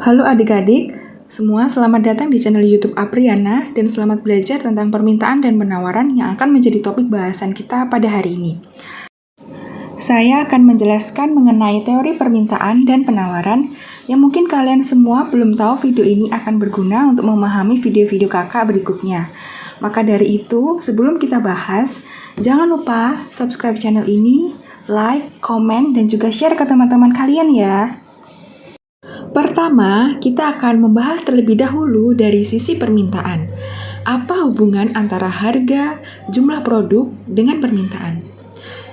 Halo adik-adik, semua selamat datang di channel YouTube Apriana dan selamat belajar tentang permintaan dan penawaran yang akan menjadi topik bahasan kita pada hari ini. Saya akan menjelaskan mengenai teori permintaan dan penawaran yang mungkin kalian semua belum tahu. Video ini akan berguna untuk memahami video-video kakak berikutnya. Maka dari itu, sebelum kita bahas, jangan lupa subscribe channel ini, like, komen, dan juga share ke teman-teman kalian ya. Pertama, kita akan membahas terlebih dahulu dari sisi permintaan. Apa hubungan antara harga, jumlah produk, dengan permintaan?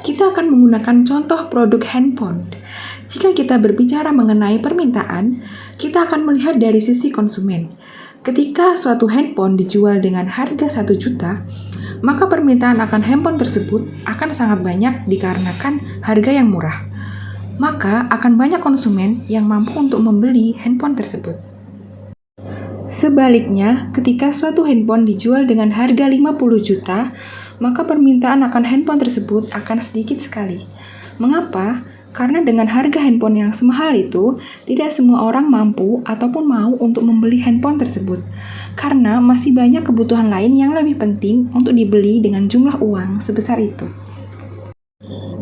Kita akan menggunakan contoh produk handphone. Jika kita berbicara mengenai permintaan, kita akan melihat dari sisi konsumen. Ketika suatu handphone dijual dengan harga 1 juta, maka permintaan akan handphone tersebut akan sangat banyak dikarenakan harga yang murah. Maka akan banyak konsumen yang mampu untuk membeli handphone tersebut. Sebaliknya, ketika suatu handphone dijual dengan harga 50 juta, maka permintaan akan handphone tersebut akan sedikit sekali. Mengapa? Karena dengan harga handphone yang semahal itu, tidak semua orang mampu ataupun mau untuk membeli handphone tersebut. Karena masih banyak kebutuhan lain yang lebih penting untuk dibeli dengan jumlah uang sebesar itu.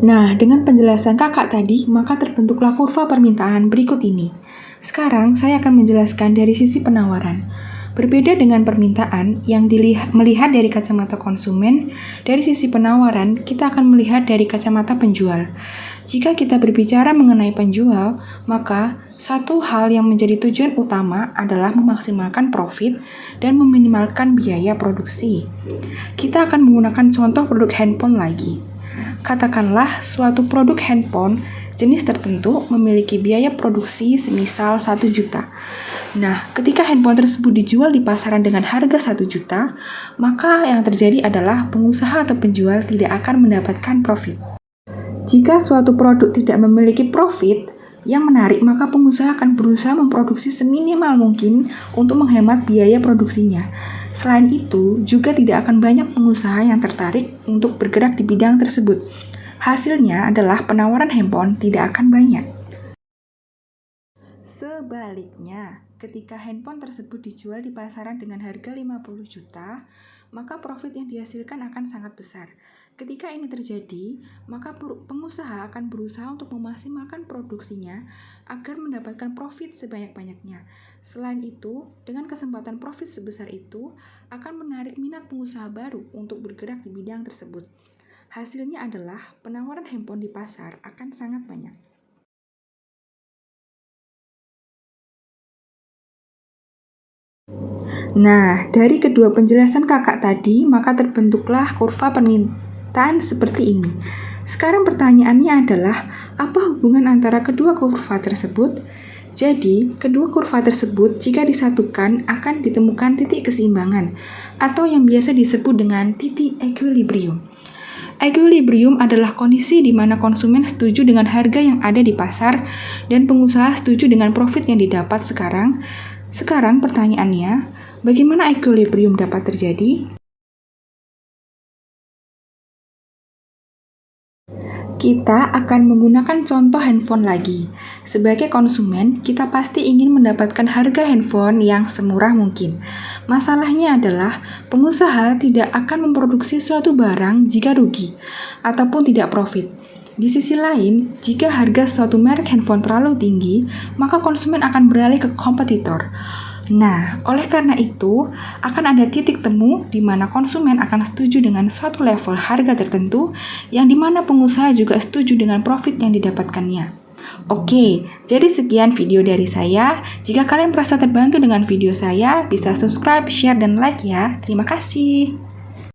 Nah, dengan penjelasan kakak tadi, maka terbentuklah kurva permintaan berikut ini. Sekarang, saya akan menjelaskan dari sisi penawaran. Berbeda dengan permintaan yang melihat dari kacamata konsumen, dari sisi penawaran, kita akan melihat dari kacamata penjual. Jika kita berbicara mengenai penjual, maka satu hal yang menjadi tujuan utama adalah memaksimalkan profit dan meminimalkan biaya produksi. Kita akan menggunakan contoh produk handphone lagi. Katakanlah suatu produk handphone jenis tertentu memiliki biaya produksi semisal 1 juta. Nah, ketika handphone tersebut dijual di pasaran dengan harga 1 juta, maka yang terjadi adalah pengusaha atau penjual tidak akan mendapatkan profit. Jika suatu produk tidak memiliki profit yang menarik, maka pengusaha akan berusaha memproduksi seminimal mungkin untuk menghemat biaya produksinya. Selain itu, juga tidak akan banyak pengusaha yang tertarik untuk bergerak di bidang tersebut. Hasilnya adalah penawaran handphone tidak akan banyak. Sebaliknya, ketika handphone tersebut dijual di pasaran dengan harga 50 juta, maka profit yang dihasilkan akan sangat besar. Ketika ini terjadi, maka pengusaha akan berusaha untuk memaksimalkan produksinya agar mendapatkan profit sebanyak-banyaknya. Selain itu, dengan kesempatan profit sebesar itu akan menarik minat pengusaha baru untuk bergerak di bidang tersebut. Hasilnya adalah penawaran handphone di pasar akan sangat banyak. Nah, dari kedua penjelasan kakak tadi, maka terbentuklah kurva permintaan seperti ini. Sekarang pertanyaannya adalah, apa hubungan antara kedua kurva tersebut? Jadi, kedua kurva tersebut jika disatukan akan ditemukan titik keseimbangan, atau yang biasa disebut dengan titik equilibrium. Equilibrium adalah kondisi di mana konsumen setuju dengan harga yang ada di pasar dan pengusaha setuju dengan profit yang didapat sekarang. Sekarang pertanyaannya, bagaimana equilibrium dapat terjadi? Kita akan menggunakan contoh handphone lagi. Sebagai konsumen, kita pasti ingin mendapatkan harga handphone yang semurah mungkin. Masalahnya adalah, pengusaha tidak akan memproduksi suatu barang jika rugi ataupun tidak profit. Di sisi lain, jika harga suatu merek handphone terlalu tinggi, maka konsumen akan beralih ke kompetitor. Nah, oleh karena itu, akan ada titik temu di mana konsumen akan setuju dengan suatu level harga tertentu, yang dimana pengusaha juga setuju dengan profit yang didapatkannya. Oke, jadi sekian video dari saya. Jika kalian merasa terbantu dengan video saya, bisa subscribe, share, dan like ya. Terima kasih.